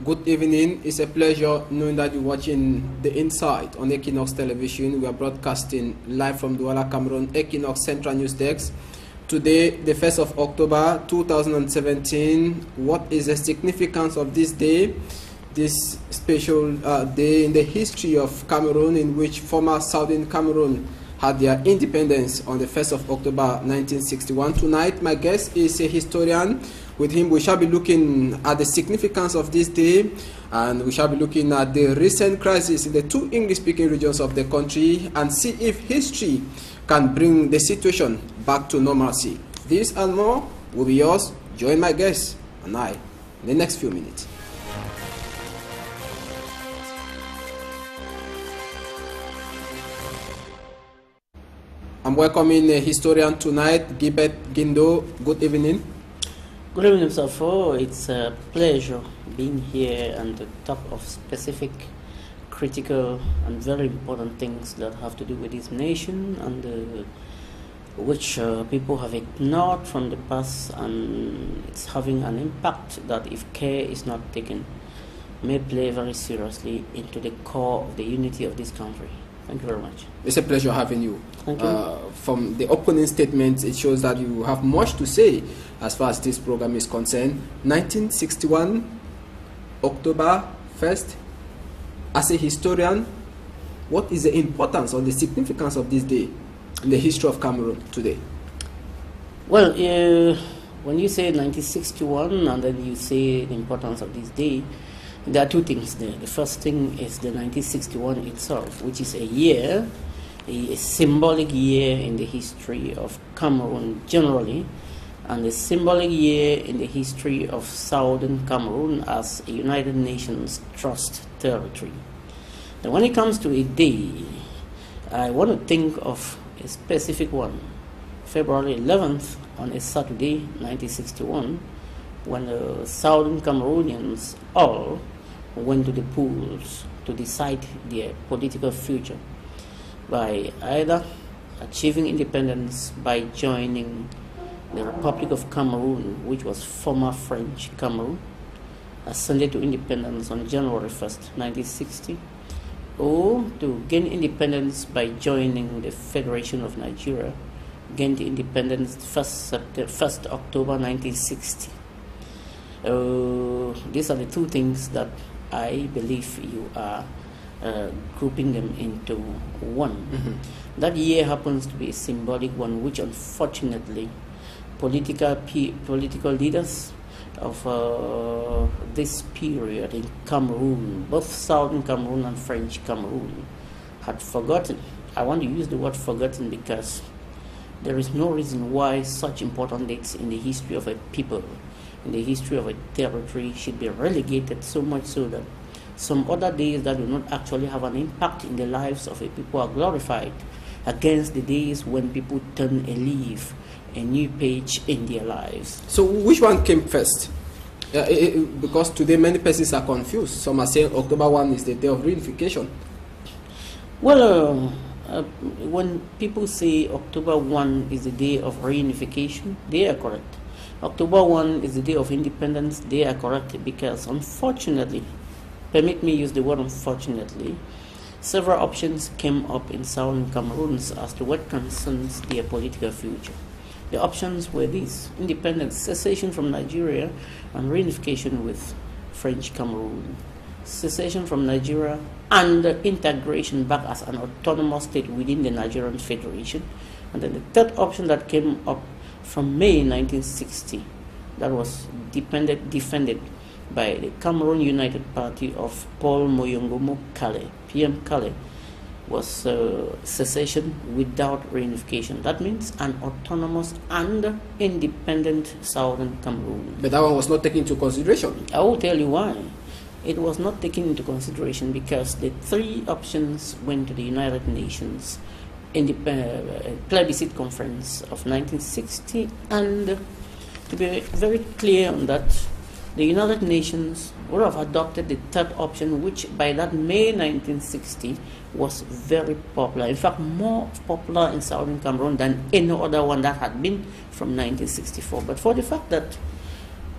Good evening. It's a pleasure knowing that you're watching The Insight on Equinox Television. We are broadcasting live from Douala, Cameroon, Equinox Central News Desk. Today, the 1st of October 2017. What is the significance of this day? This special day in the history of Cameroon, in which former Southern Cameroon had their independence on the 1st of October 1961. Tonight, my guest is a historian. With him, we shall be looking at the significance of this day, and we shall be looking at the recent crisis in the two English-speaking regions of the country and see if history can bring the situation back to normalcy. This and more will be yours. Join my guest and I in the next few minutes. I'm welcoming a historian tonight, Gilbert Gindo. Good evening. Good evening, Mr. Fo. It's a pleasure being here and to talk of specific, critical, and very important things that have to do with this nation and which people have ignored from the past, and it's having an impact that, if care is not taken, may play very seriously into the core of the unity of this country. Thank you very much. It's a pleasure having you. Thank you. From the opening statements, it shows that you have much to say as far as this program is concerned. 1961, October 1st. As a historian, what is the importance or the significance of this day in the history of Cameroon today? Well, when you say 1961 and then you say the importance of this day, there are two things there. The first thing is the 1961 itself, which is a year, a symbolic year in the history of Cameroon generally, and a symbolic year in the history of Southern Cameroon as a United Nations Trust territory. Now, when it comes to a day, I want to think of a specific one, February 11th on a Saturday, 1961, when the Southern Cameroonians all went to the polls to decide their political future by either achieving independence by joining the Republic of Cameroon, which was former French Cameroon, ascended to independence on January 1st, 1960, or to gain independence by joining the Federation of Nigeria, gained independence 1st October 1960. These are the two things that I believe you are grouping them into one. Mm-hmm. That year happens to be a symbolic one, which unfortunately political leaders of this period in Cameroon, both Southern Cameroon and French Cameroon, had forgotten. I want to use the word forgotten because there is no reason why such important dates in the history of a people, in the history of a territory, should be relegated so much so that some other days that do not actually have an impact in the lives of a people are glorified against the days when people turn a leaf, a new page in their lives. So which one came first? Because today many persons are confused. Some are saying October 1 is the day of reunification. Well, when people say October 1 is the day of reunification, they are correct. October 1 is the day of independence, they are correct, because unfortunately, permit me use the word unfortunately, several options came up in Southern Cameroon as to what concerns their political future. The options were these: independence, cessation from Nigeria, and reunification with French Cameroon. Cessation from Nigeria and integration back as an autonomous state within the Nigerian Federation. And then the third option that came up from May 1960, that was defended by the Cameroon United Party of Paul Moyongomo Kale, PM Kale, was secession without reunification. That means an autonomous and independent Southern Cameroon. But that one was not taken into consideration. I will tell you why. It was not taken into consideration because the three options went to the United Nations plebiscite conference of 1960, and to be very clear on that, the United Nations would have adopted the third option, which by that May 1960 was very popular. In fact, more popular in Southern Cameroon than any other one that had been from 1964. But for the fact that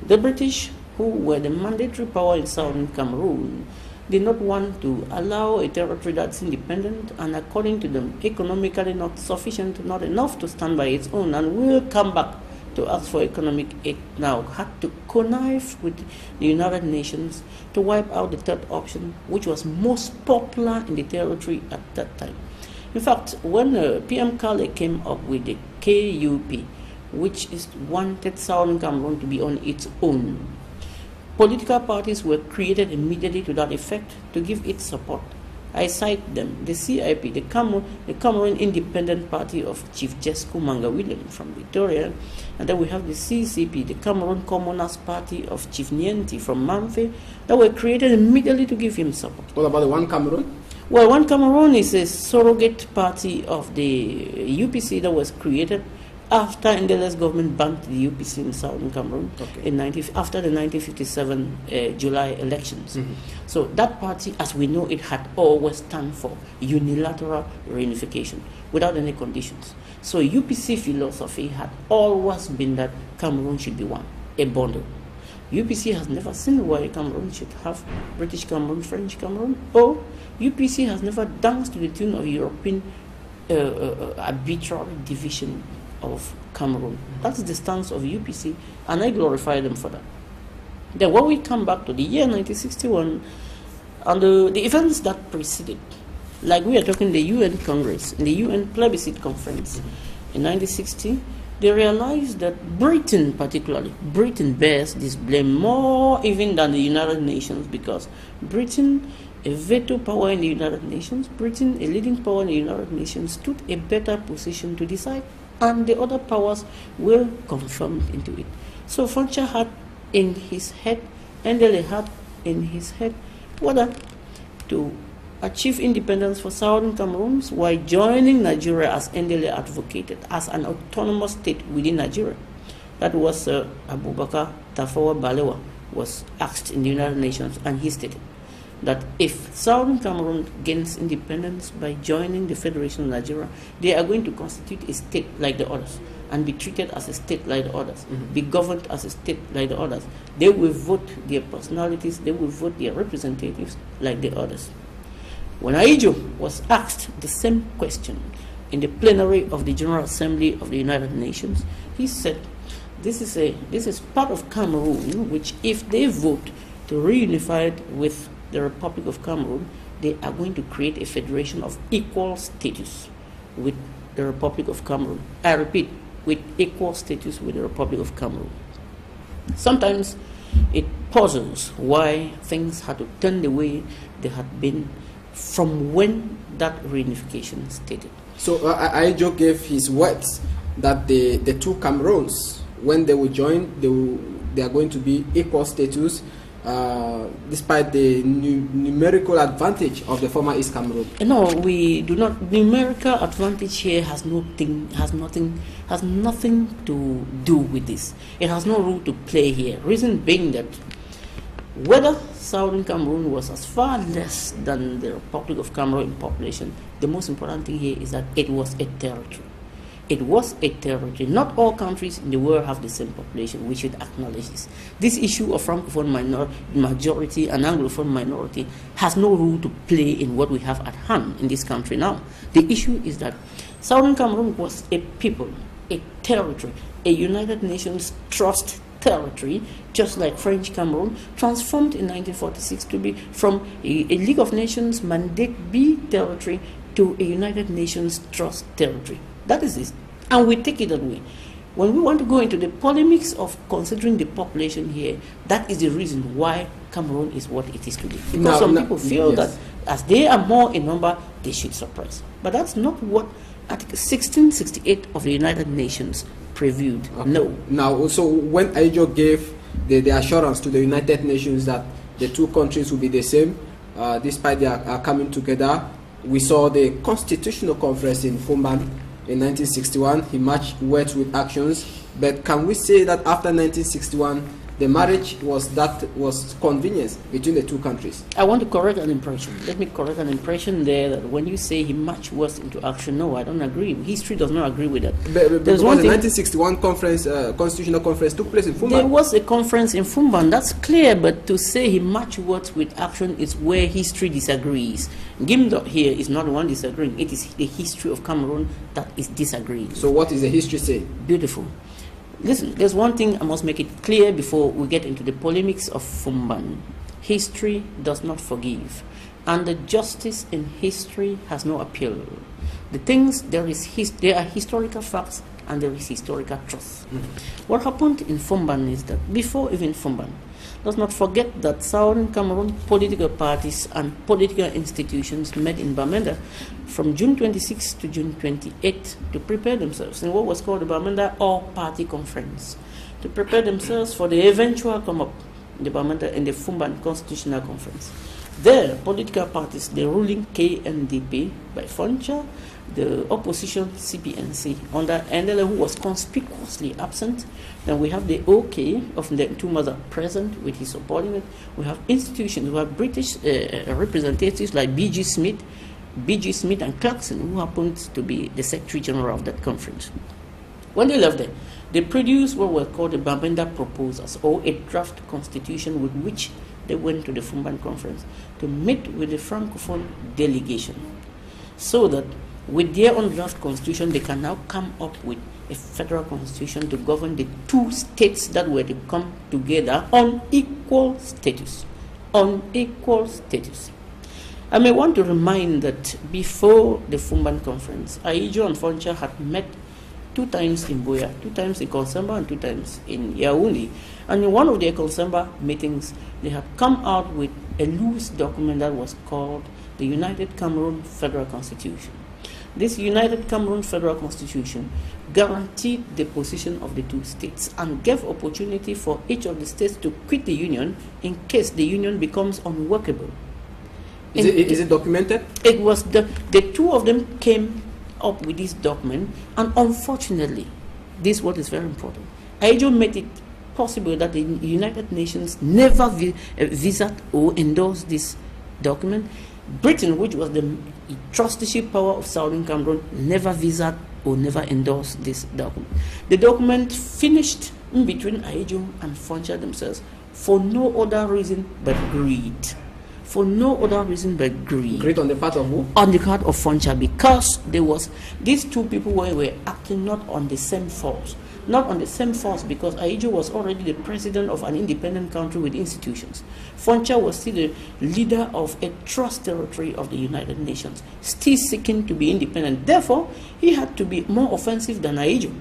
the British who were the mandatory power in southern Cameroon, did not want to allow a territory that's independent and, according to them, economically not sufficient, not enough to stand by its own, and will come back to ask for economic aid now, had to connive with the United Nations to wipe out the third option, which was most popular in the territory at that time. In fact, when PM Kale came up with the KUP, which is wanted Southern Cameroon to be on its own, political parties were created immediately to that effect to give its support. I cite them: the CIP, the Cameroon Independent Party of Chief Jesco Manga William from Victoria, and then we have the CCP, the Cameroon Commoners Party of Chief Nienti from Mamfe, that were created immediately to give him support. What about the One Cameroon? Well, One Cameroon is a surrogate party of the UPC that was created after Ndele's government banned the UPC in southern Cameroon after the 1957 July elections. So that party, as we know, it had always stand for unilateral reunification without any conditions. So UPC philosophy had always been that Cameroon should be one, a bundle. UPC has never seen why Cameroon should have British Cameroon, French Cameroon, or UPC has never danced to the tune of European arbitrary division of Cameroon. That's the stance of UPC, and I glorify them for that. Then when we come back to the year 1961 and the events that preceded, like we are talking the UN Congress, in the UN Plebiscite Conference in 1960, they realized that Britain particularly, Britain bears this blame more even than the United Nations, because Britain, a veto power in the United Nations, Britain, a leading power in the United Nations, stood a better position to decide, and the other powers were confirmed into it. So Foncha had in his head, Ndele had in his head, whether to achieve independence for southern Cameroon while joining Nigeria, as Ndele advocated, as an autonomous state within Nigeria. That was Abubakar Tafawa Balewa was asked in the United Nations, and he stated that if southern Cameroon gains independence by joining the Federation of Nigeria, they are going to constitute a state like the others and be treated as a state like the others, be governed as a state like the others. They will vote their personalities, they will vote their representatives like the others. When Aijo was asked the same question in the plenary of the General Assembly of the United Nations, he said, this is part of Cameroon, which if they vote to reunify it with the Republic of Cameroon, they are going to create a federation of equal status with the Republic of Cameroon. I repeat, with equal status with the Republic of Cameroon. Sometimes it puzzles why things had to turn the way they had been from when that reunification started. So Aijo gave his words that the two Cameroons, when they will join, they are going to be equal status, despite the numerical advantage of the former East Cameroon. No, we do not. Numerical advantage here has nothing to do with this. It has no role to play here. Reason being that whether southern Cameroon was as far less than the Republic of Cameroon in population, the most important thing here is that it was a territory. It was a territory. Not all countries in the world have the same population. We should acknowledge this. This issue of Francophone majority and Anglophone minority has no role to play in what we have at hand in this country now. The issue is that southern Cameroon was a people, a territory, a United Nations Trust territory, just like French Cameroon, transformed in 1946 to be from a League of Nations Mandate B territory to a United Nations Trust territory. That is it. And we take it that way. When we want to go into the polemics of considering the population here, that is the reason why Cameroon is what it is today. Because some people feel that as they are more in number, they should suppress. But that's not what Article 1668 of the United Nations previewed. Okay. No. Now, also, when Aijo gave the assurance to the United Nations that the two countries will be the same, despite their coming together, we saw the Constitutional Conference in Fumban in 1961. He matched words with actions. But can we say that after 1961, the marriage was convenience between the two countries. I want to correct an impression. Let me correct an impression there that when you say he marched west into action, no, I don't agree. History does not agree with that. There's one thing. The 1961 conference, constitutional conference took place in Fumban. There was a conference in Fumban, that's clear, but to say he marched west with action is where history disagrees. Gimdot here is not the one disagreeing. It is the history of Cameroon that is disagreeing. So what is the history saying? Beautiful. Listen, there's one thing I must make it clear before we get into the polemics of Fumban. History does not forgive, and the justice in history has no appeal. The things, there are historical facts and there is historical truth. What happened in Fumban is that before even Fumban, let's not forget that Southern Cameroon political parties and political institutions met in Bamenda from June 26 to June 28 to prepare themselves in what was called the Bamenda All-Party Conference, to prepare themselves for the eventual come-up in the Bamenda and the Fumban Constitutional Conference. There, political parties, the ruling KNDP by Foncha, the opposition CPNC under NLA, who was conspicuously absent. Then we have the OK of the two mothers present with his subordinate. We have institutions, we have British representatives like B.G. Smith and Clarkson, who happened to be the Secretary General of that conference. When they left there, they produced what were called the Bamenda Proposals, or a draft constitution with which they went to the Fumban conference to meet with the Francophone delegation, so that with their own draft constitution, they can now come up with a federal constitution to govern the two states that were to come together on equal status. On equal status. I may want to remind that before the Fumban conference, Aijo and Foncha had met 2 times in Buea, 2 times in Konsamba, and 2 times in Yaoundé. And in one of their Konsamba meetings, they had come out with a loose document that was called the United Cameroon Federal Constitution. This United Cameroon Federal Constitution guaranteed the position of the two states and gave opportunity for each of the states to quit the union in case the union becomes unworkable. Is it documented? It was the two of them came up with this document, and unfortunately, this is what is very important. Aijo made it possible that the United Nations never visit or endorse this document. Britain, which was the trusteeship power of Southern Cameroon, never visit or never endorsed this document. The document finished in between Aijo and Foncha themselves for no other reason but greed. For no other reason but greed. Greed on the part of who? On the part of Foncha, because these two people were acting not on the same force. Not on the same force because Aijo was already the president of an independent country with institutions. Foncha was still the leader of a trust territory of the United Nations, still seeking to be independent. Therefore, he had to be more offensive than Aijo.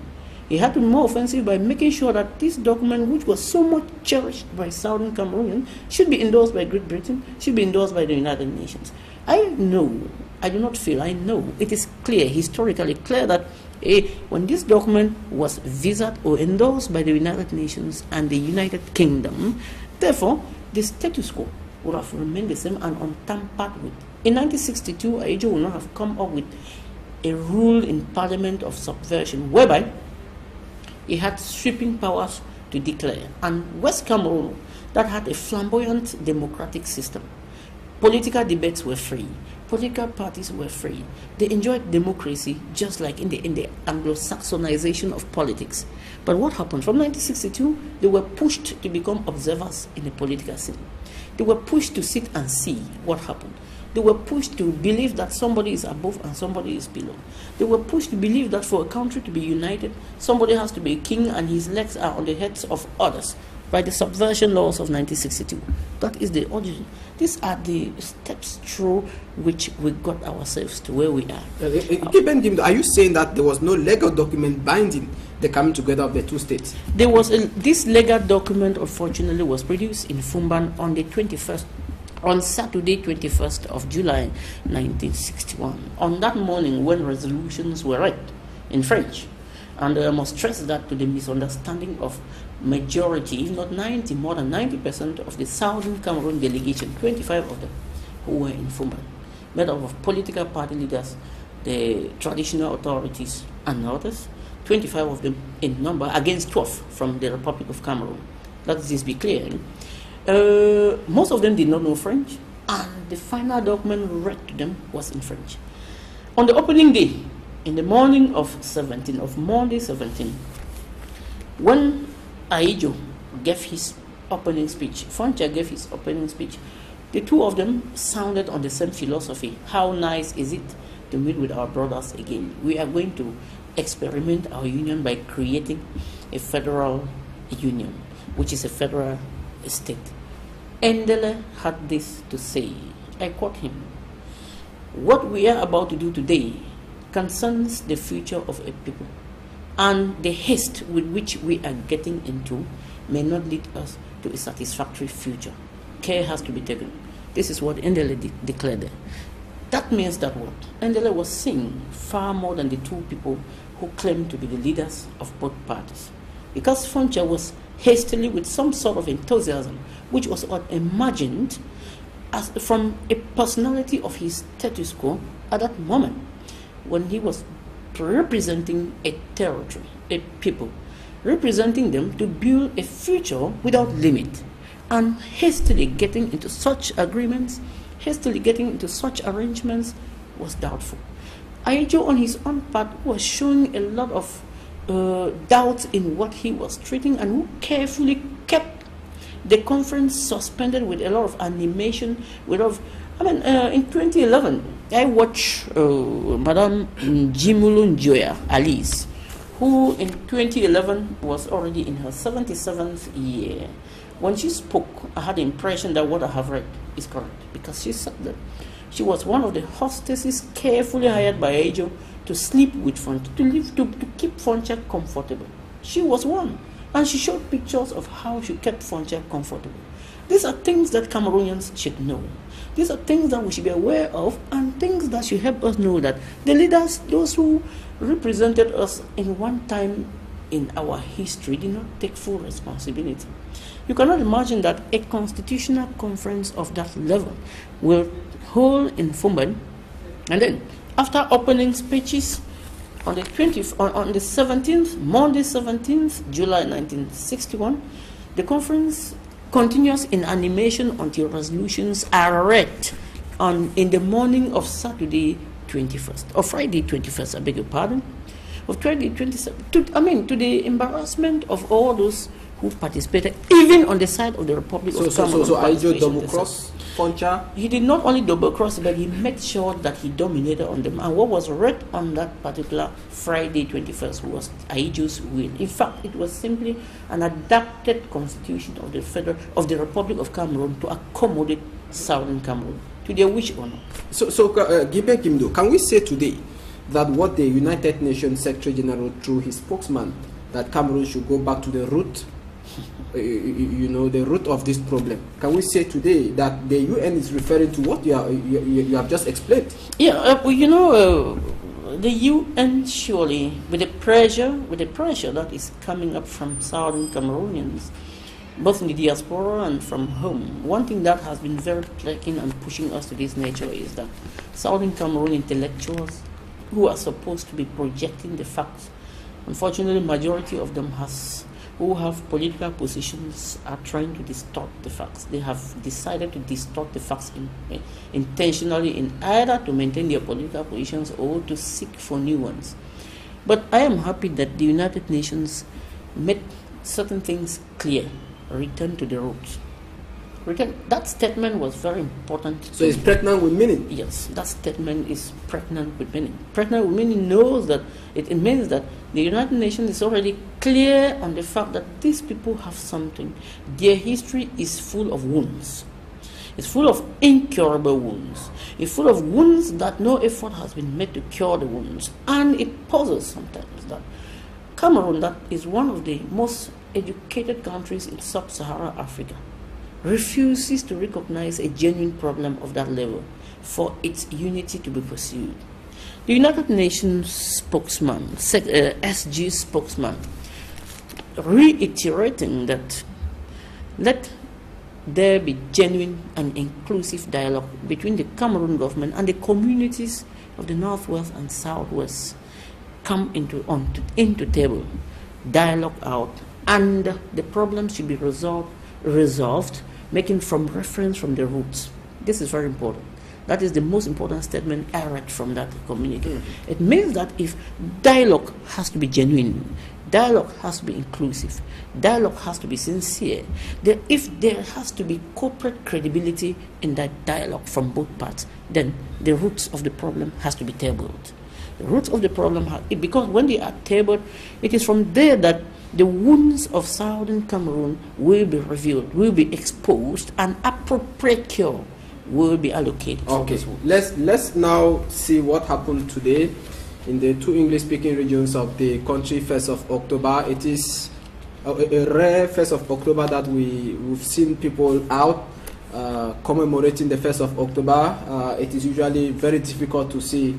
He had to be more offensive by making sure that this document, which was so much cherished by Southern Cameroonians, should be endorsed by Great Britain, should be endorsed by the United Nations. I know, I do not feel, I know, it is clear, historically clear that when this document was visited or endorsed by the United Nations and the United Kingdom, therefore, the status quo would have remained the same and untampered with. In 1962, Aijo would not have come up with a rule in Parliament of subversion, whereby he had sweeping powers to declare. And West Cameroon, that had a flamboyant democratic system, political debates were free. Political parties were free. They enjoyed democracy just like in the Anglo-Saxonization of politics. But what happened? From 1962, they were pushed to become observers in the political scene. They were pushed to sit and see what happened. They were pushed to believe that somebody is above and somebody is below. They were pushed to believe that for a country to be united, somebody has to be a king and his legs are on the heads of others by the subversion laws of 1962. That is the origin. These are the steps through which we got ourselves to where we are. Are you saying that there was no legal document binding the coming together of the two states? There was this legal document, unfortunately, was produced in Fumban on the 21st, on Saturday, 21st of July, 1961. On that morning, when resolutions were read in French, and I must stress that to the misunderstanding of majority, if not 90, more than 90% of the Southern Cameroon delegation, 25 of them, who were in Fumban, made up of political party leaders, the traditional authorities, and others, 25 of them in number, against 12 from the Republic of Cameroon. Let this be clear. Most of them did not know French, and the final document read to them was in French. On the opening day, in the morning of Monday 17, when Aidjo gave his opening speech, Foncha gave his opening speech, the two of them sounded on the same philosophy. How nice is it to meet with our brothers again? We are going to experiment our union by creating a federal union, which is a federal state. Ndele had this to say, I quote him, "What we are about to do today concerns the future of a people, and the haste with which we are getting into may not lead us to a satisfactory future. Care has to be taken." This is what Ndele declared there. That means that what? Ndele was seeing far more than the two people who claimed to be the leaders of both parties. Because Foncha was hastily, with some sort of enthusiasm, which was imagined as from a personality of his status quo at that moment, when he was representing a territory, a people, representing them to build a future without limit, and hastily getting into such agreements, hastily getting into such arrangements was doubtful. Aidjo, on his own part, was showing a lot of doubts in what he was treating, and who carefully kept the conference suspended with a lot of animation. In 2011, I watched Madame Jimulu Njoya Alice, who in 2011 was already in her 77th year. When she spoke, I had the impression that what I have read is correct, because she said that she was one of the hostesses carefully hired by Aidjo to sleep with Foncha, to keep Foncha comfortable. She was one, and she showed pictures of how she kept Foncha comfortable. These are things that Cameroonians should know. These are things that we should be aware of, and things that should help us know that the leaders, those who represented us in one time in our history, did not take full responsibility. You cannot imagine that a constitutional conference of that level will hold in Fumban, and then after opening speeches on the 17th, Monday 17th July 1961, the conference continues in animation until resolutions are read in the morning of Saturday 21st, or Friday 21st, I beg your pardon, of Friday 27th, to the embarrassment of all those who participated, even on the side of the Republic of Cameroon. So Aidjo double-crossed Foncha? He did not only double-cross, but he made sure that he dominated on them. And what was read on that particular Friday 21st was Aidjo's will. In fact, it was simply an adapted constitution of the Republic of Cameroon to accommodate Southern Cameroon, to their wish or not. So Gibe Kimdo, can we say today that what the United Nations Secretary General, through his spokesman, that Cameroon should go back to the root, the root of this problem? Can we say today that the UN is referring to what you have just explained? Yeah, the UN surely, with the pressure that is coming up from Southern Cameroonians, both in the diaspora and from home, one thing that has been very plaguing and pushing us to this nature is that Southern Cameroon intellectuals who are supposed to be projecting the facts, unfortunately, majority of them who have political positions are trying to distort the facts. They have decided to distort the facts intentionally, in either to maintain their political positions or to seek for new ones. But I am happy that the United Nations made certain things clear. Return to the roots. That statement was very important. So it's pregnant with meaning? Yes, that statement is pregnant with meaning. Pregnant with meaning knows that it means that the United Nations is already clear on the fact that these people have something. Their history is full of wounds. It's full of incurable wounds. It's full of wounds that no effort has been made to cure the wounds. And it puzzles sometimes that Cameroon, that is one of the most educated countries in sub-Saharan Africa, refuses to recognize a genuine problem of that level for its unity to be pursued. The United Nations spokesman, SG spokesman, reiterating that let there be genuine and inclusive dialogue between the Cameroon government and the communities of the Northwest and Southwest, come into table, dialogue out and the problem should be resolved, making from reference from the roots. This is very important. That is the most important statement I read from that communique. It means that if dialogue has to be genuine, dialogue has to be inclusive, dialogue has to be sincere, if there has to be corporate credibility in that dialogue from both parts, then the roots of the problem has to be tabled. The roots of the problem, because when they are tabled, it is from there that the wounds of southern Cameroon will be revealed, will be exposed, and appropriate cure will be allocated. Okay, let's now see what happened today in the two English-speaking regions of the country. 1st of October. It is a rare 1st of October that we've seen people out commemorating the 1st of October. It is usually very difficult to see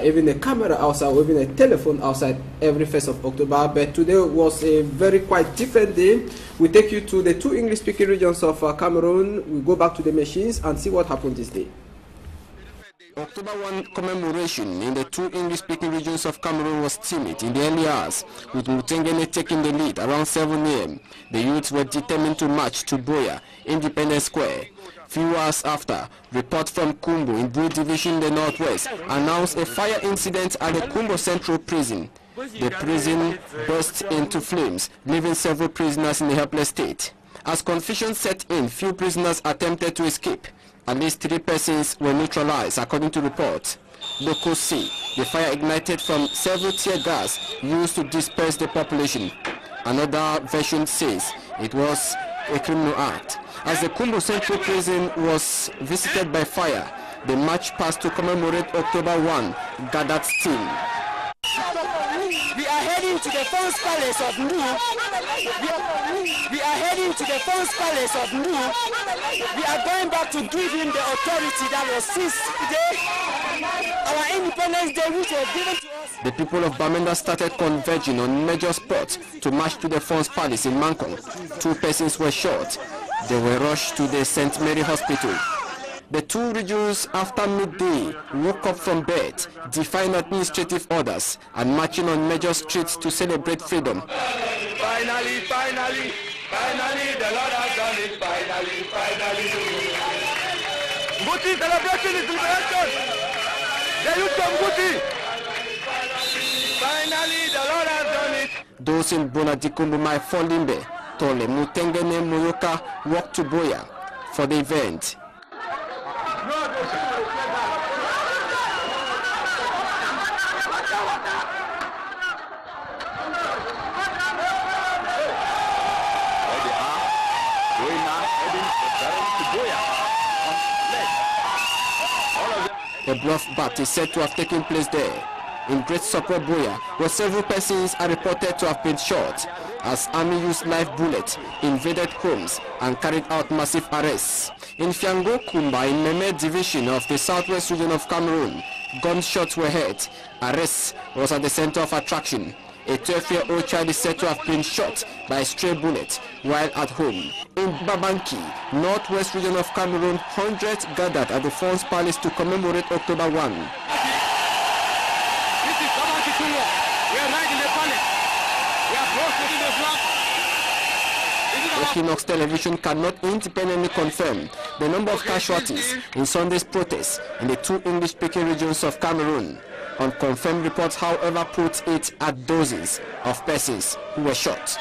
even a camera outside or even a telephone outside every 1st of October, but today was a very quite different day. We take you to the two English-speaking regions of Cameroon. We go back to the machines and see what happened this day. October 1 commemoration in the two English-speaking regions of Cameroon was timid in the early hours, with Mutengene taking the lead around 7 a.m. The youths were determined to march to Boya, Independence Square. Few hours after, reports from Kumbo in Blue Division in the Northwest announced a fire incident at the Kumbo Central Prison. The prison burst into flames, leaving several prisoners in a helpless state. As confusion set in, few prisoners attempted to escape. At least 3 persons were neutralized, according to reports. Locals say the fire ignited from several tear gas used to disperse the population. Another version says it was a criminal act. As the Kumbo Central Prison was visited by fire, the march past to commemorate October 1 gathered steam. We are heading to the first palace of New. We are heading to the first palace of New. We are going back to give him the authority that was seized today. Our Independence Day, which was given to us. The people of Bamenda started converging on major spots to march to the first palace in Mankong. 2 persons were shot. They were rushed to the St. Mary Hospital. The two regions after midday woke up from bed, defying administrative orders and marching on major streets to celebrate freedom. Finally, the Lord has done it. Finally. Guti, celebration is liberation. The youth of Guti. Finally, the Lord has done it. Those in Bonadikumbu, Folimbe, Tole, Mutengene, Moyoka walked to Boya for the event. A bluff bat is said to have taken place there. In Great Sokwa Boya, where several persons are reported to have been shot, as army used live bullets, invaded homes, and carried out massive arrests. In Fiango Kumba, in Meme Division of the Southwest region of Cameroon, gunshots were heard. Arrests was at the center of attraction. A 12-year-old child is said to have been shot by a stray bullet while at home. In Babanki, northwest region of Cameroon, hundreds gathered at the Fons Palace to commemorate October 1. This is Babanki Tungo. We are right in the palace. We are close to the flag. EQUINOXE television cannot independently confirm the number of casualties in Sunday's protests in the two English-speaking regions of Cameroon. Unconfirmed reports, however, put it at dozens of persons who were shot.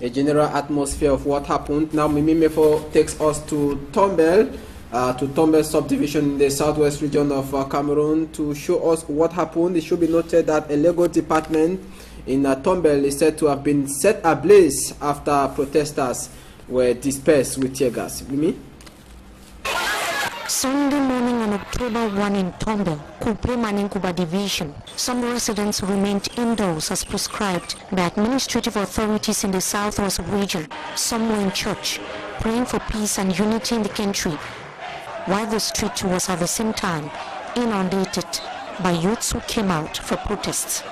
A general atmosphere of what happened. Now Mimi Mefo takes us to Tombel subdivision in the southwest region of Cameroon to show us what happened. It should be noted that a Lego department in Tombel is said to have been set ablaze after protesters were dispersed with tear gas. Mimi? Sunday morning on October 1 in Tombel, Kupe Maninkuba Division, some residents remained indoors as prescribed by administrative authorities in the southwest region. Some were in church, praying for peace and unity in the country, while the street was at the same time inundated by youths who came out for protests.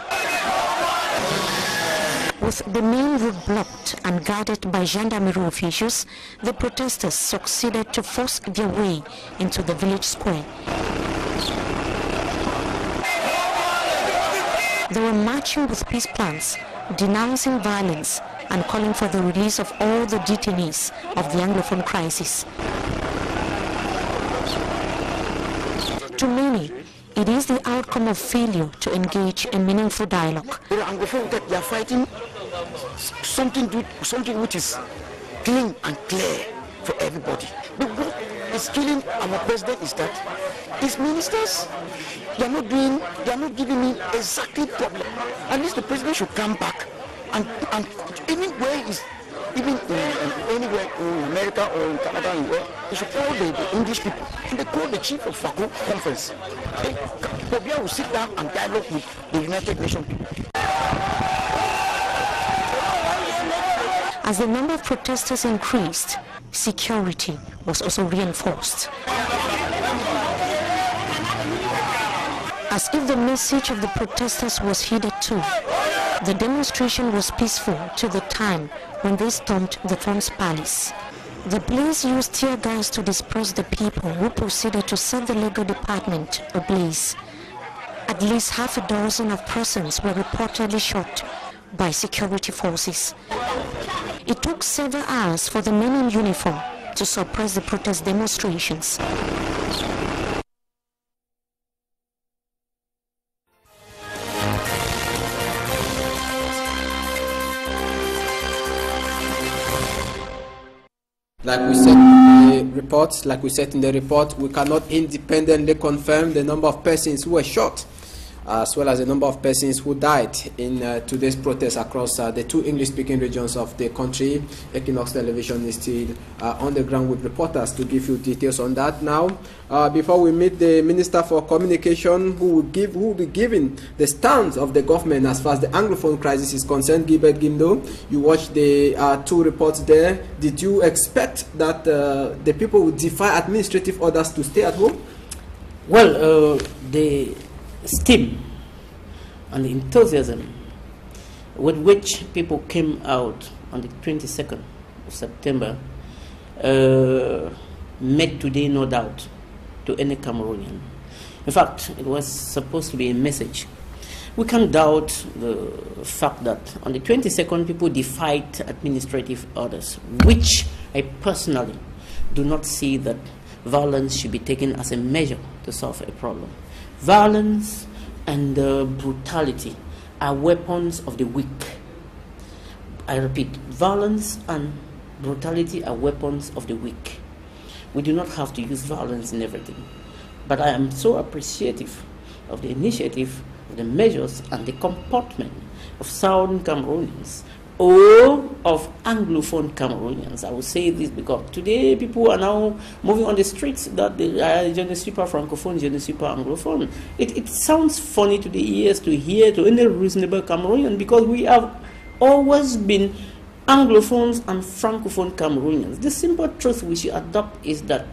With the main route blocked and guarded by gendarmerie officials, the protesters succeeded to force their way into the village square. They were marching with peace plans, denouncing violence and calling for the release of all the detainees of the Anglophone crisis. To many, it is the outcome of failure to engage in meaningful dialogue. The Anglophone that they are fighting something which is clean and clear for everybody. But what is killing our president is that his ministers, they are not giving me exactly problem. At least the president should come back and anywhere is, even anywhere in America or in Canada, they should call the English people and they call the chief of FACO conference. Pobia will sit down and dialogue with the United Nations people. As the number of protesters increased, security was also reinforced. As if the message of the protesters was heeded too, the demonstration was peaceful till the time when they stormed the Throne's palace. The police used tear gas to disperse the people, who proceeded to set the legal department ablaze. At least half a dozen of persons were reportedly shot by security forces. It took several hours for the men in uniform to suppress the protest demonstrations. Like we said in the report, we cannot independently confirm the number of persons who were shot, as well as the number of persons who died in today's protests across the two English-speaking regions of the country. Equinox Television is still on the ground with reporters to give you details on that. Now, before we meet the Minister for Communication, who will be giving the stance of the government as far as the Anglophone crisis is concerned, Gilbert Gimdo, you watched the two reports there. Did you expect that the people would defy administrative orders to stay at home? Well, the steam and the enthusiasm with which people came out on the 22nd of September made today no doubt to any Cameroonian. In fact, it was supposed to be a message. We can't doubt the fact that on the 22nd people defied administrative orders, which I personally do not see that violence should be taken as a measure to solve a problem. Violence and brutality are weapons of the weak. I repeat, violence and brutality are weapons of the weak. We do not have to use violence in everything. But I am so appreciative of the initiative, of the measures and the comportment of Southern Cameroonians or of Anglophone Cameroonians. I will say this because today people are now moving on the streets that je ne suis pas francophone, je ne suis pas anglophone. It sounds funny to the ears to hear to any reasonable Cameroonian because we have always been Anglophones and Francophone Cameroonians. The simple truth we should adopt is that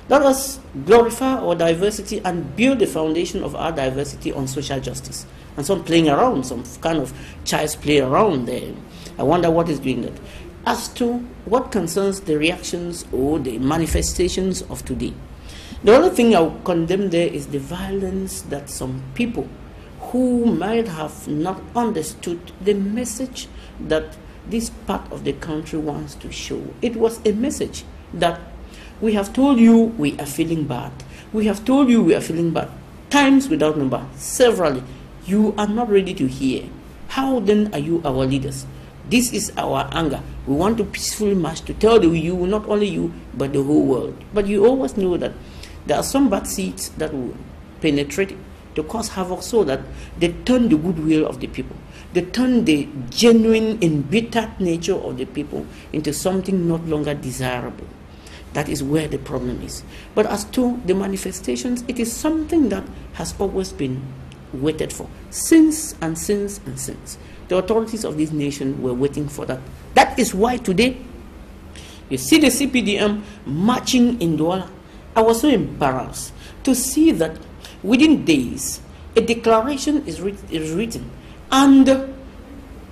let us glorify our diversity and build the foundation of our diversity on social justice. And some playing around, some kind of child's play around there. I wonder what is doing that. As to what concerns the reactions or the manifestations of today, the only thing I will condemn there is the violence that some people who might have not understood the message that this part of the country wants to show. It was a message that we have told you we are feeling bad. We have told you we are feeling bad. Times without number, severally. You are not ready to hear. How then are you our leaders? This is our anger. We want to peacefully march to tell you, not only you, but the whole world. But you always know that there are some bad seeds that will penetrate to cause havoc so that they turn the goodwill of the people. They turn the genuine, embittered nature of the people into something not longer desirable. That is where the problem is. But as to the manifestations, it is something that has always been waited for. Since and since and since. The authorities of this nation were waiting for that. That is why today, you see the CPDM marching in Douala. I was so embarrassed to see that within days, a declaration is written. And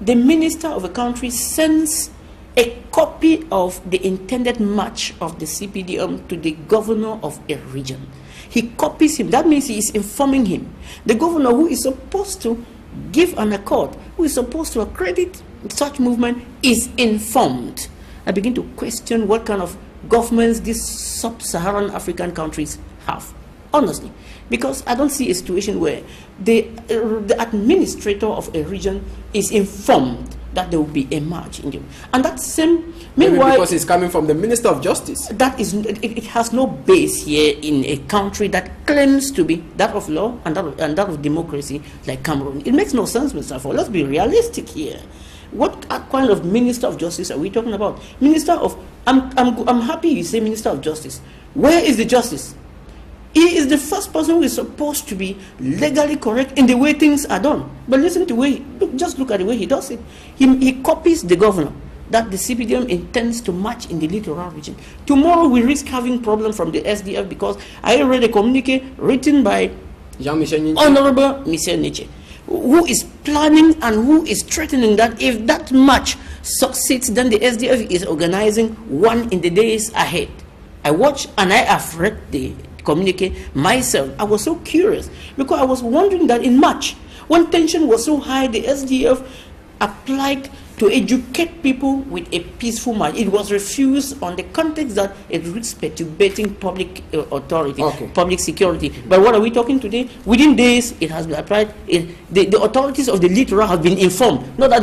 the minister of a country sends a copy of the intended match of the CPDM to the governor of a region. He copies him. That means he is informing him. The governor, who is supposed to give an accord, who is supposed to accredit such movement, is informed. I begin to question what kind of governments these sub-Saharan African countries have, honestly, because I don't see a situation where the administrator of a region is informed that there will be a march in you. And that same, meanwhile, maybe because it's coming from the Minister of Justice. That is, it has no base here in a country that claims to be that of law and that of democracy, like Cameroon. It makes no sense, Mr. NFOR. Let's be realistic here. What kind of Minister of Justice are we talking about? Minister of, I'm happy you say Minister of Justice. Where is the justice? He is the first person who is supposed to be legally correct in the way things are done. But listen to the way, just look at the way he does it. He copies the governor that the CPDM intends to march in the littoral region. Tomorrow we risk having problems from the SDF because I read a communique written by Honorable Michel Nietzsche, who is planning and who is threatening that if that march succeeds, then the SDF is organizing one in the days ahead. I watched and I have read the communicate myself. I was so curious because I was wondering that in March, when tension was so high, the SDF applied to educate people with a peaceful march. It was refused on the context that it risks perturbating public authority, public security. But what are we talking today? Within days, it has been applied. The authorities of the littoral have been informed. Not that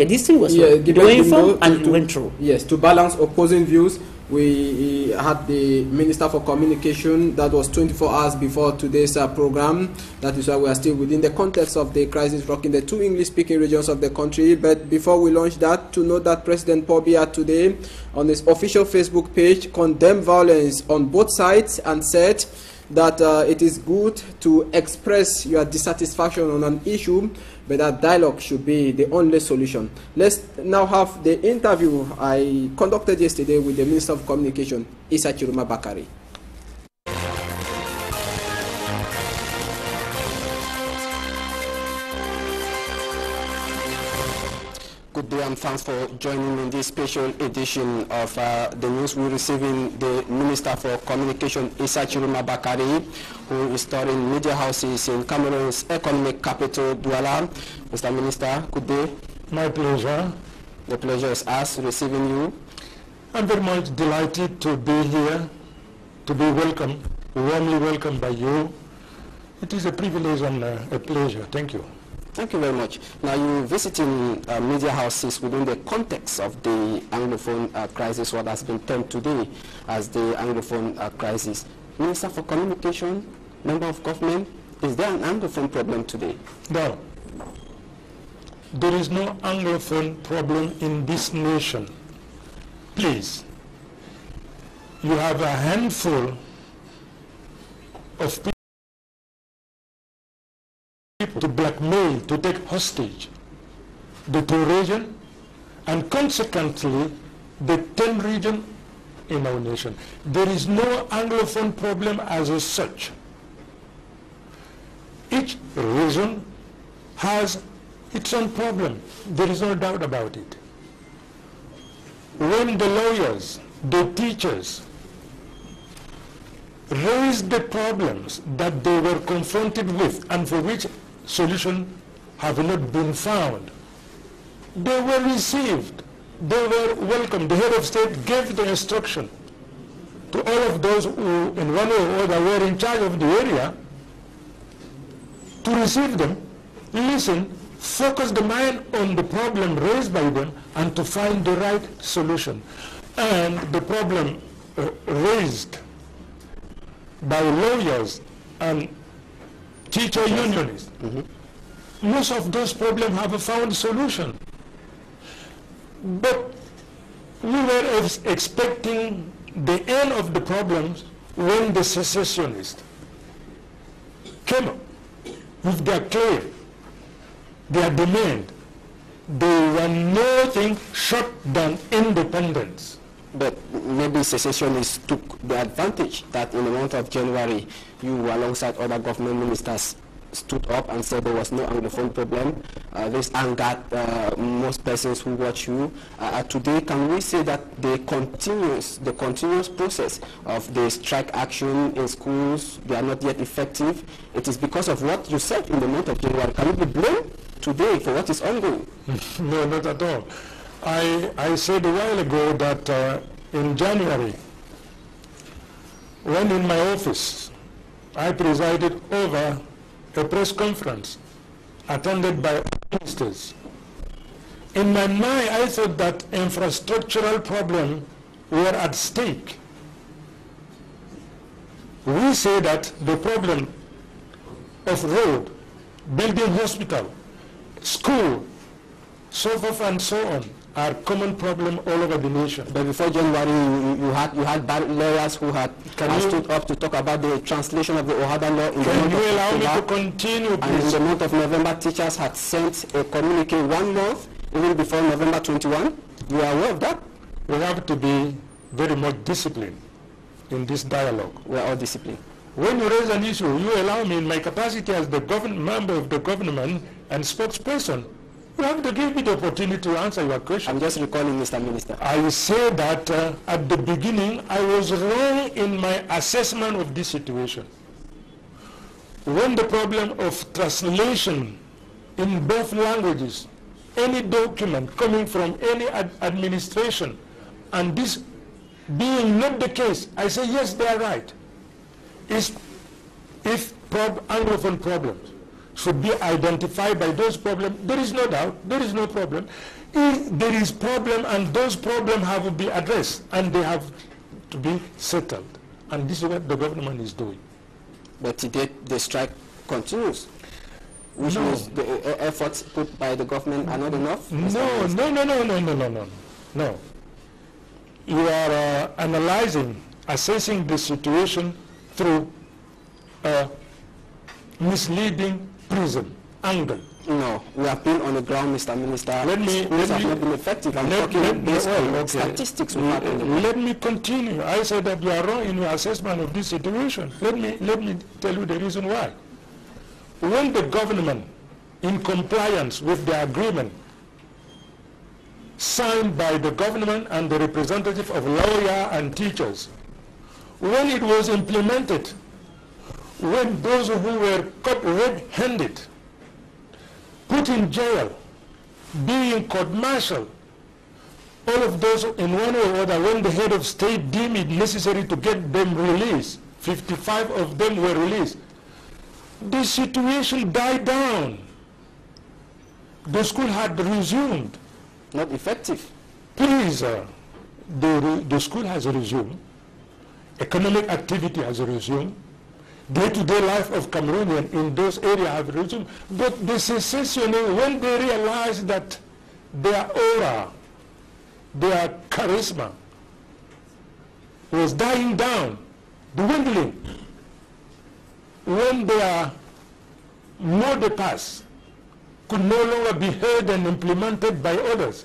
this thing was they were informed and it went through. Yes, to balance opposing views. We had the Minister for Communication. That was 24 hours before today's program. That is why we are still within the context of the crisis rocking the two English-speaking regions of the country. But before we launch that, to note that President Paul Biya today on his official Facebook page condemned violence on both sides and said that it is good to express your dissatisfaction on an issue, but that dialogue should be the only solution. Let's now have the interview I conducted yesterday with the Minister of Communication, Issa Chiroma Bakari. Good day and thanks for joining in this special edition of the news. We're receiving the Minister for Communication, Issa Chiroma Bakari, who is touring media houses in Cameroon's economic capital, Douala. Mr. Minister, good day. My pleasure. The pleasure is ours receiving you. I'm very much delighted to be here, to be welcomed, warmly welcomed by you. It is a privilege and a pleasure. Thank you. Thank you very much. Now, you're visiting media houses within the context of the Anglophone crisis, what has been termed today as the Anglophone crisis. Minister for Communication, member of government, is there an Anglophone problem today? No. There is no Anglophone problem in this nation. Please, you have a handful of people to blackmail, to take hostage the two regions, and consequently the 10 regions in our nation. There is no Anglophone problem as such. Each region has its own problem. There is no doubt about it. When the lawyers, the teachers raised the problems that they were confronted with and for which solutions have not been found, they were received, they were welcomed. The head of state gave the instruction to all of those who in one way or other were in charge of the area to receive them, listen, focus the mind on the problem raised by them and to find the right solution. And the problem raised by lawyers and teacher unionists, most of those problems have found solution. But we were expecting the end of the problems when the secessionists came up with their claim, their demand. They were nothing short than independence. But maybe secessionists took the advantage that in the month of January, you alongside other government ministers stood up and said there was no Anglophone problem. This angered most persons who watch you. Today, can we say that the continuous process of the strike action in schools, they are not yet effective? It is because of what you said in the month of January. Can it be blamed today for what is ongoing? No, not at all. I said a while ago that in January, when in my office, I presided over a press conference attended by ministers. In my mind, I thought that infrastructural problems were at stake. We say that the problem of road, building hospital, school, so forth and so on, are common problem all over the nation. But before January, you had bad lawyers who had stood up to talk about the translation of the Ohada law in the month of October. Can you allow me to continue, please? And in the month of November, teachers had sent a communique 1 month, even before November 21. You are aware of that? We have to be very much disciplined in this dialogue. We are all disciplined. When you raise an issue, you allow me in my capacity as the member of the government and spokesperson, you have to give me the opportunity to answer your question. I'm just recalling, Mr. Minister. I say that at the beginning, I was wrong in my assessment of this situation. When the problem of translation in both languages, any document coming from any administration, and this being not the case, I say, yes, they are right. If Anglophone problems should be identified by those problems, there is no doubt, there is no problem. If there is problem and those problems have to be addressed and they have to be settled. And this is what the government is doing. But today the strike continues. Which means the efforts put by the government are not enough? No. You are analyzing, assessing the situation through a misleading prism, angle. No, we have been on the ground, Mr. Minister. Let me not been effective. I'm talking based on statistics. Let me continue. I said that you are wrong in your assessment of this situation. Let me tell you the reason why. When the government, in compliance with the agreement signed by the government and the representative of lawyers and teachers, when it was implemented, when those who were caught red-handed, put in jail, being court-martialed, all of those in one way or other, when the head of state deemed it necessary to get them released, 55 of them were released, the situation died down. The school had resumed. Not effective. Please, the school has resumed. Economic activity has resumed. Day-to-day life of Cameroonians in those areas have resumed. But the secessionists, when they realized that their aura, their charisma was dying down, dwindling, when their mot de passe could no longer be heard and implemented by others,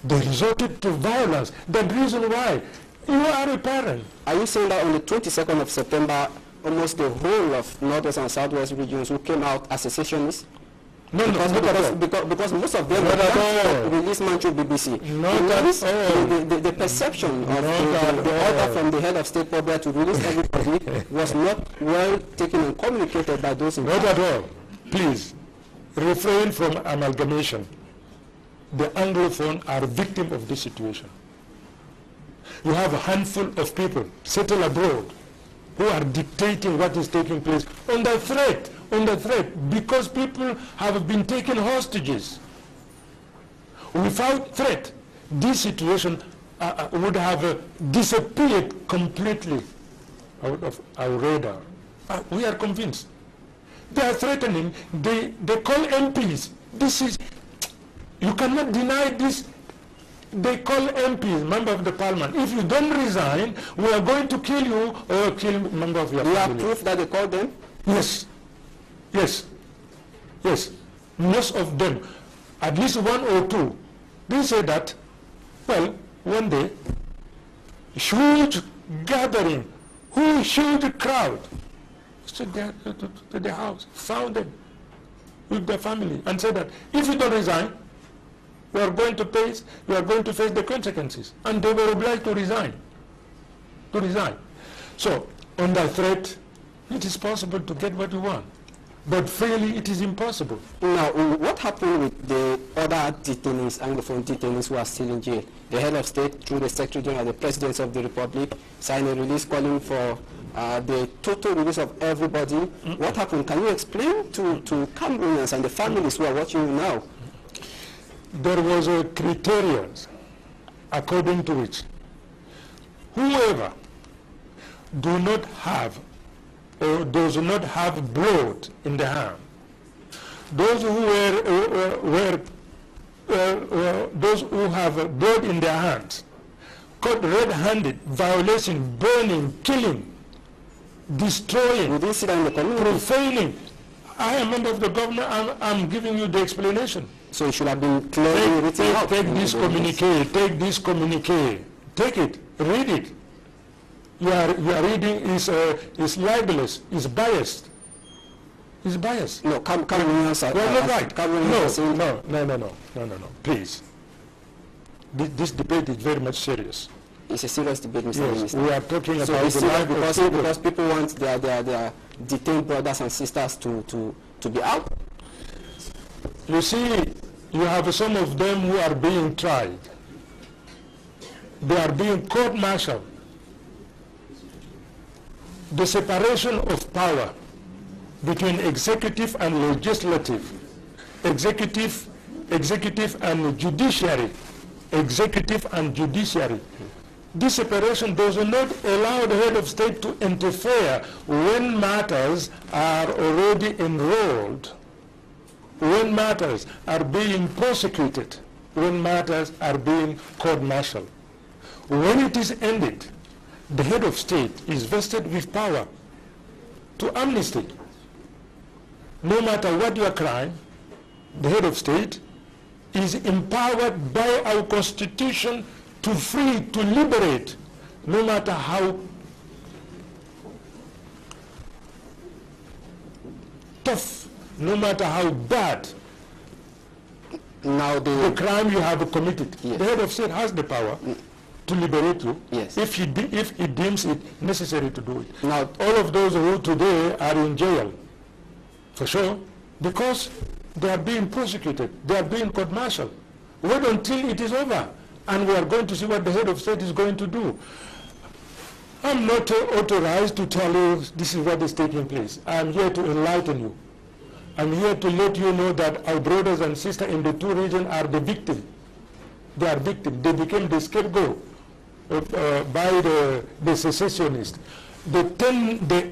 they resorted to violence. The reason why, you are a parent. Are you saying that on the 22nd of September, almost the whole of Northwest and Southwest regions who came out as secessionists? Because most of them released Manchu BBC. The perception of the order from the head of state public to release everybody was not well taken and communicated by those involved. Not at all. Please, refrain from amalgamation. The Anglophone are victims of this situation. You have a handful of people settled abroad who are dictating what is taking place under threat, because people have been taken hostages. Without threat, this situation would have disappeared completely out of our radar. We are convinced. They are threatening. They call MPs. This is, you cannot deny this. They call MPs, member of the parliament. If you don't resign, we are going to kill you or kill member of your family. You have proof that they called them? Yes. Most of them, at least one or two, they say that, well, one day, huge gathering, huge crowd straight there to the house, found them with their family, and said that if you don't resign, you are going to face the consequences. And they were obliged to resign. So, under threat, it is possible to get what you want. But freely, it is impossible. Now, what happened with the other detainees, Anglophone detainees who are still in jail? The head of state, through the Secretary General, the President of the Republic, signed a release calling for the total release of everybody. What happened? Can you explain to Cameroonians and the families who are watching you now? There was a criterion according to which whoever do not have or does not have blood in the hand, those who have blood in their hands, caught red-handed, violation, burning, killing, destroying, profaning. I am member of the government. I'm giving you the explanation. So it should have been clearly written out. Take this communique. Take this communique. Take it. Read it. Your reading is libelous. Is biased. Is biased. No, Cameroonians are not right. No. Please. This debate is very much serious. It's a serious debate, Mr. Minister. We are talking about the life because people want their detained brothers and sisters to be out. You see, you have some of them who are being tried. They are being court-martialed. The separation of power between executive and legislative, executive and judiciary, this separation does not allow the head of state to interfere when matters are already enrolled, when matters are being prosecuted, when matters are being court-martialed. When it is ended, the head of state is vested with power to amnesty. No matter what your crime, the head of state is empowered by our constitution to free, to liberate, no matter how tough, no matter how bad now the crime you have committed. Yes. The head of state has the power to liberate you, yes, if he deems it necessary to do it. Now, all of those who today are in jail, for sure, because they are being prosecuted, they are being court-martialed. Wait until it is over, and we are going to see what the head of state is going to do. I'm not authorized to tell you this is what is taking place. I'm here to enlighten you. I'm here to let you know that our brothers and sisters in the two regions are the victim. They are victims. They became the scapegoat by the secessionists. The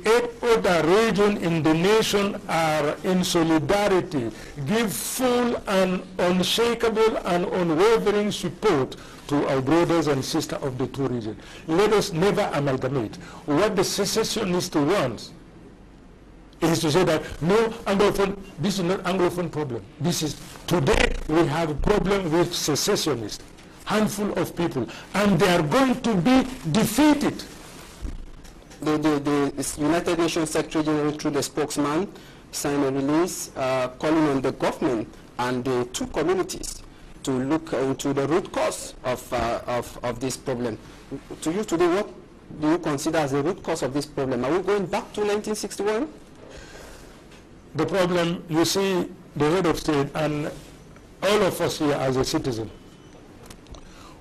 8 other regions in the nation are in solidarity, give full and unshakable and unwavering support to our brothers and sisters of the two regions. Let us never amalgamate. What the secessionists want is to say that no Anglophone, this is not Anglophone problem. This is, today we have a problem with secessionists, handful of people, and they are going to be defeated. The United Nations Secretary General, through the spokesman, signed a release calling on the government and the two communities to look into the root cause of this problem. To you today, what do you consider as the root cause of this problem? Are we going back to 1961? The problem, you see, the head of state and all of us here as a citizen,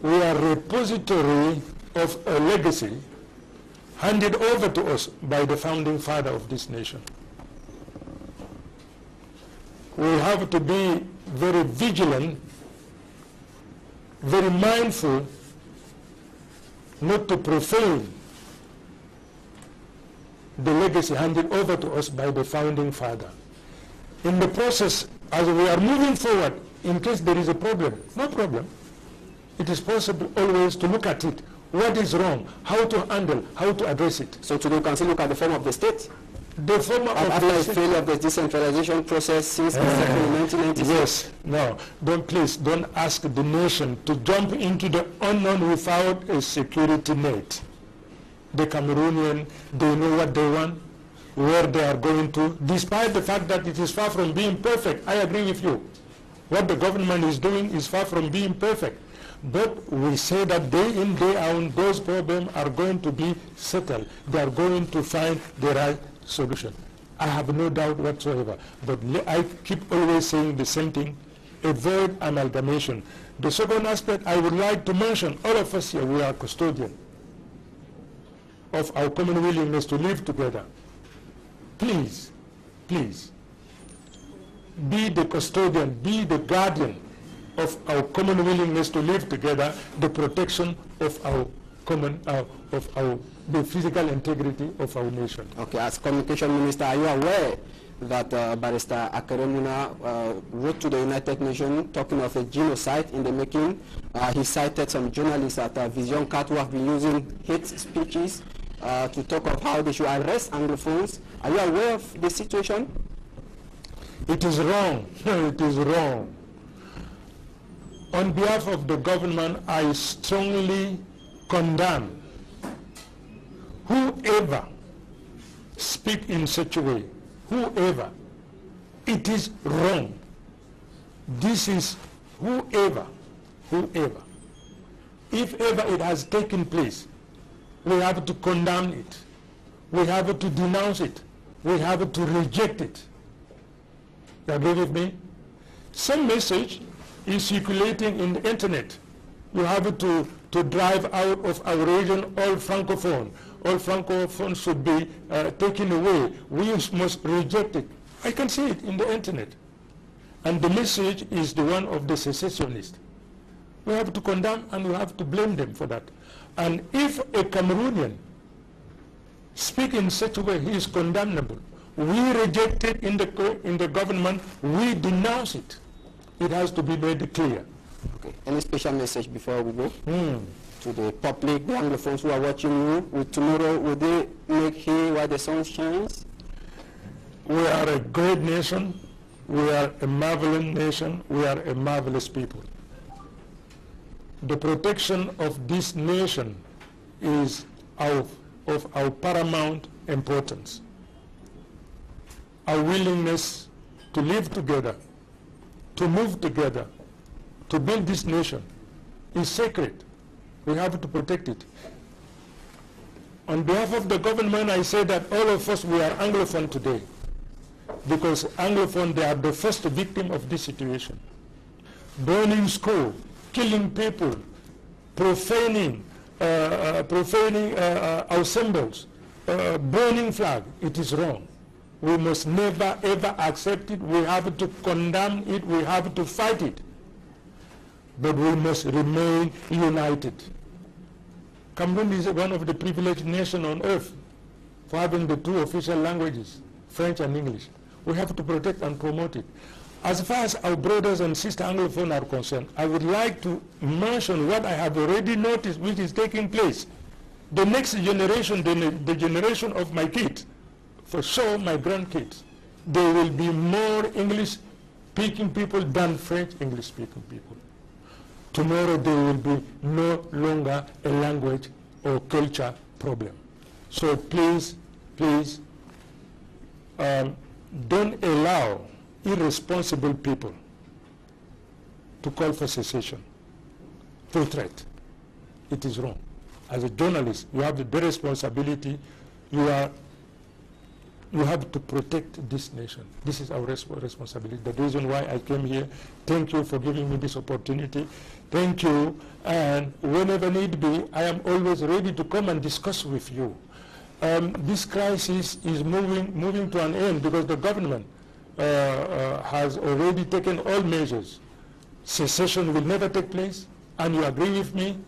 we are a repository of a legacy handed over to us by the founding father of this nation. We have to be very vigilant, very mindful, not to profane the legacy handed over to us by the founding father. In the process, as we are moving forward, in case there is a problem, no problem, it is possible always to look at it. What is wrong? How to handle? How to address it? So today you can still look at the form of the state? The form of after the failure of the decentralization process since in 1996? Yes. No. Please don't ask the nation to jump into the unknown without a security net. The Cameroonian, they know what they want. where they are going to, despite the fact that it is far from being perfect. I agree with you. What the government is doing is far from being perfect. But we say that day in, day out, those problems are going to be settled. They are going to find the right solution. I have no doubt whatsoever. But I keep always saying the same thing: avoid amalgamation. The second aspect I would like to mention, all of us here, we are custodians of our common willingness to live together. Please, please, be the custodian, be the guardian of our common willingness to live together, the protection of our common, the physical integrity of our nation. Okay, as Communication Minister, are you aware that Barrister Akeremuna wrote to the United Nations talking of a genocide in the making? He cited some journalists at Vision Cat who have been using hate speeches to talk of how they should arrest Anglophones. Are you aware of the situation? It is wrong. It is wrong. On behalf of the government, I strongly condemn whoever speak in such a way. Whoever. It is wrong. This is whoever. If ever it has taken place, we have to condemn it. We have to denounce it. We have to reject it. You agree with me? Some message is circulating in the internet. You have to drive out of our region all francophone. All francophones should be taken away. We must reject it. I can see it in the internet. And the message is the one of the secessionists. We have to condemn and we have to blame them for that. And if a Cameroonian speak in such a way, he is condemnable. We reject it in the government. We denounce it. It has to be made clear. Okay. Any special message before we go? To the public, the Anglophones who are watching you, with tomorrow, will they make hay while the sun shines? We are a great nation. We are a marvelous nation. We are a marvelous people. The protection of this nation is of our paramount importance. Our willingness to live together, to move together, to build this nation is sacred. We have to protect it. On behalf of the government, I say that all of us, we are Anglophone today, because Anglophone, they are the first victim of this situation. Burning school, killing people, profaning our symbols, burning flag. It is wrong. We must never ever accept it. We have to condemn it. We have to fight it. But we must remain united. Cameroon is one of the privileged nations on earth for having the two official languages, French and English. We have to protect and promote it. As far as our brothers and sisters Anglophone are concerned, I would like to mention what I have already noticed, which is taking place. The next generation, the generation of my kids, for sure my grandkids, there will be more English-speaking people than French English-speaking people. Tomorrow there will be no longer a language or culture problem. So please, please, don't allow irresponsible people to call for secession through threat. It is wrong. As a journalist, you have the responsibility. You have to protect this nation. This is our responsibility. The reason why I came here. Thank you for giving me this opportunity. Thank you. And whenever need be, I am always ready to come and discuss with you. This crisis is moving to an end because the government has already taken all measures. Secession will never take place, and you agree with me,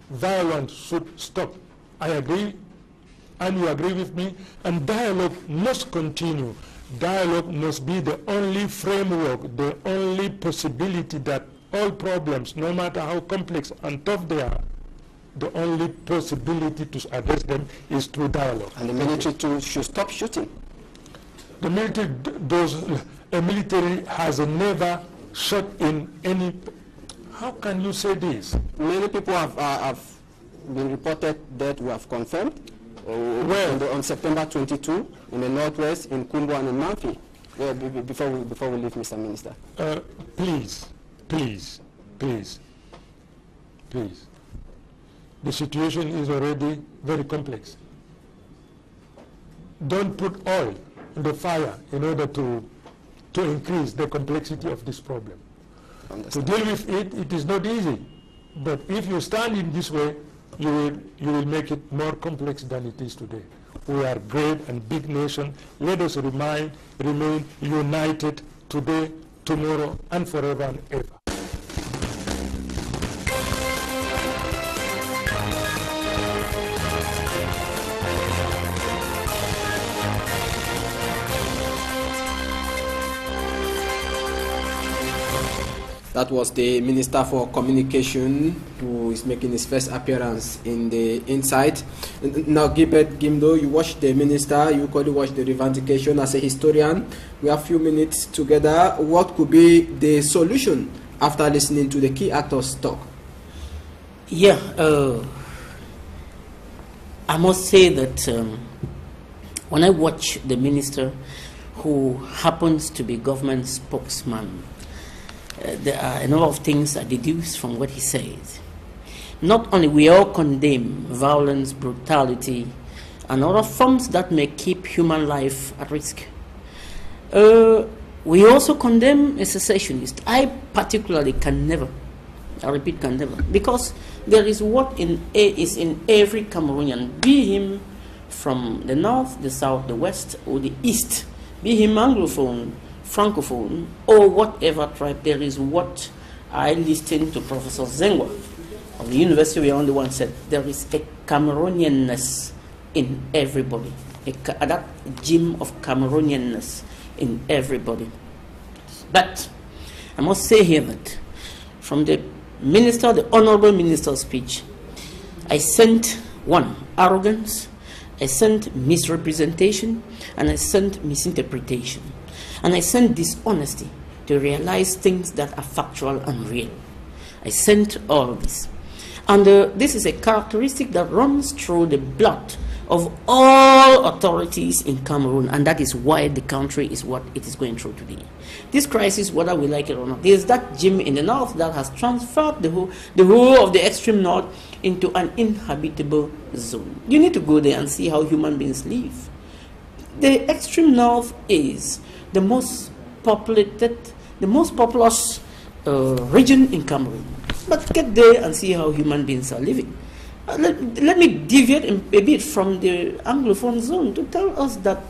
violence should stop. I agree, and you agree with me, and dialogue must continue. Dialogue must be the only framework, the only possibility that all problems, no matter how complex and tough they are, the only possibility to address them is through dialogue. And the military too should stop shooting. The military military has never shot in any. How can you say this? Many people have been reported dead. We have confirmed. on September 22 in the northwest, in Kumbo and in Mamfi. Well, before we leave, Mr. Minister. Please. The situation is already very complex. Don't put oil on the fire in order to increase the complexity of this problem. To deal with it, it is not easy. But if you stand in this way, you will make it more complex than it is today. We are a great and big nation. Let us remain united today, tomorrow, and forever and ever. That was the Minister for Communication, who is making his first appearance in the Insight. Now, Gilbert Gimdo, you watched the Minister, you could watch the revendication. As a historian, we have a few minutes together. What could be the solution after listening to the key actors talk? Yeah, I must say that when I watch the Minister, who happens to be government spokesman, there are a number of things I deduce from what he says. Not only we all condemn violence, brutality, and other forms that may keep human life at risk. We also condemn a secessionist. I particularly can never, I repeat, can never, because there is what is in every Cameroonian, be him from the north, the south, the west, or the east, be him Anglophone, Francophone, or whatever tribe. There is what I listened to Professor Zengwa of the University of Yaoundé once said, there is a Cameroonianness in everybody, that gem of Cameroonianness in everybody. But I must say here that from the minister, the honorable minister's speech, I sent one, arrogance, I sent misrepresentation, and I sent misinterpretation. And I sent dishonesty to realize things that are factual and real. I sent all of this. And this is a characteristic that runs through the blood of all authorities in Cameroon, and that is why the country is what it is going through today. This crisis, whether we like it or not, there is that gem in the north that has transferred the whole of the extreme north into an inhabitable zone. You need to go there and see how human beings live. The extreme north is the most populated, the most populous region in Cameroon. But get there and see how human beings are living. Let me deviate a bit from the Anglophone zone to tell us that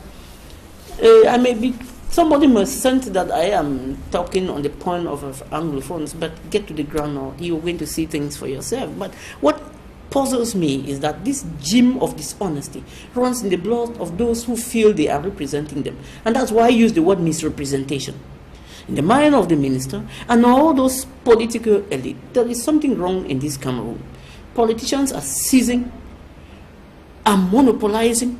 somebody must sense that I am talking on the point of Anglophones, but get to the ground now, you're going to see things for yourself. But what puzzles me is that this gem of dishonesty runs in the blood of those who feel they are representing them. And that's why I use the word misrepresentation. In the mind of the minister and all those political elite, there is something wrong in this Cameroon. Politicians are seizing, are monopolizing,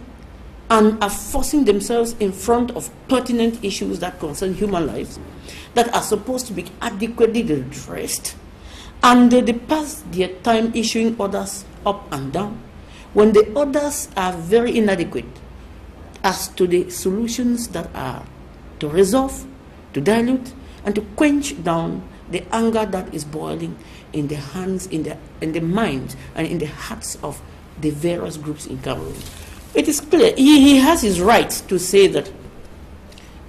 and are forcing themselves in front of pertinent issues that concern human lives that are supposed to be adequately addressed. And they pass their time issuing orders up and down when the orders are very inadequate as to the solutions that are to resolve, to dilute, and to quench down the anger that is boiling in the hands, in the minds, and in the hearts of the various groups in Cameroon. It is clear he has his right to say that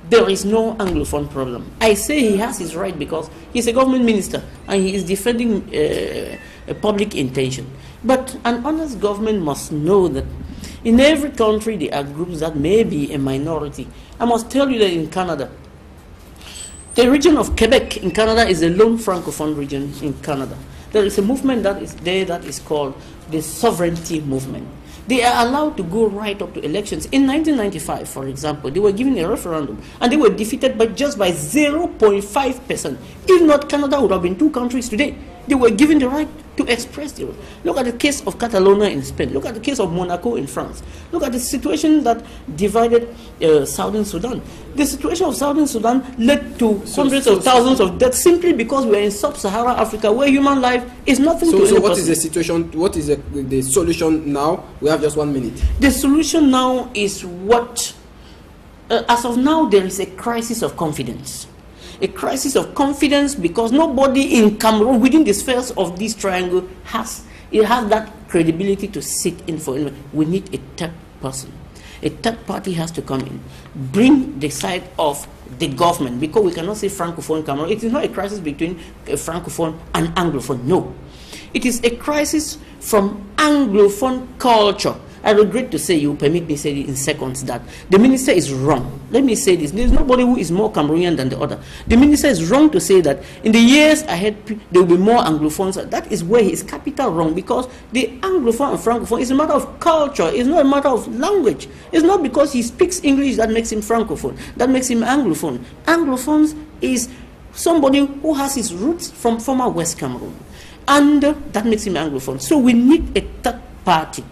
there is no Anglophone problem. I say he has his right because he's a government minister and he is defending a public intention. But an honest government must know that in every country there are groups that may be a minority. I must tell you that in Canada, the region of Quebec in Canada is a lone Francophone region in Canada. There is a movement that is there that is called the sovereignty movement. They are allowed to go right up to elections. In 1995, for example, they were given a referendum and they were defeated by just by 0.5%. If not, Canada would have been two countries today. they were given the right to express their. Look at the case of Catalonia in Spain. Look at the case of Monaco in France. Look at the situation that divided Southern Sudan. The situation of Southern Sudan led to hundreds of thousands of deaths simply because we are in sub-Saharan Africa, where human life is nothing to any So what person. is the situation? What is the solution now? We have just 1 minute. The solution now is what, as of now, there is a crisis of confidence. A crisis of confidence because nobody in Cameroon, within the spheres of this triangle, has that credibility to sit in for it. We need a third person. A third party has to come in, bring the side of the government, because we cannot say Francophone Cameroon. It is not a crisis between a Francophone and Anglophone, no. It is a crisis from Anglophone culture. I regret to say, you permit me to say it in seconds, that the minister is wrong. Let me say this. There is nobody who is more Cameroonian than the other. The minister is wrong to say that in the years ahead, there will be more Anglophones. That is where he is capital wrong, because the Anglophone and Francophone is a matter of culture. It's not a matter of language. It's not because he speaks English that makes him Francophone, that makes him Anglophone. Anglophones is somebody who has his roots from former West Cameroon, and that makes him Anglophone. So we need a third party.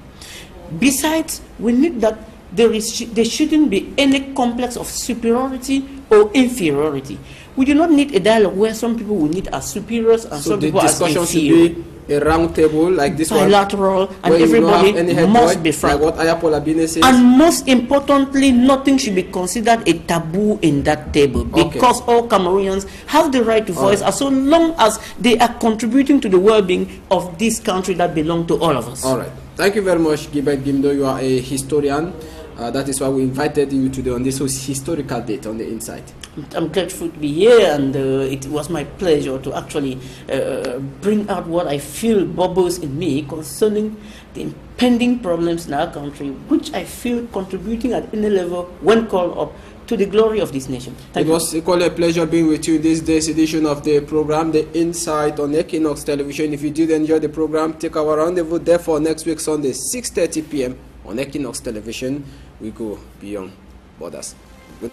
Besides, we need that there shouldn't be any complex of superiority or inferiority. We do not need a dialogue where some people will need as superiors and some people as inferior. So the discussion should be a round table like this bilateral, one, and everybody must be frank. Like what Ayapola Bine says. And most importantly, nothing should be considered a taboo in that table, because all Cameroonians have the right to voice, as so long as they are contributing to the well-being of this country that belongs to all of us. All right. Thank you very much, Gilbert Gimdo. You are a historian. That is why we invited you today on this historical date on the Inside. I'm grateful to be here, and it was my pleasure to actually bring out what I feel bubbles in me concerning the impending problems in our country, which I feel contributing at any level, when called up, to the glory of this nation. Thank you. It was equally a pleasure being with you this day's edition of the program, The Insight on Equinox Television. If you did enjoy the program, take our rendezvous there for next week Sunday, 6:30 p.m. on Equinox Television. We go beyond borders. Good.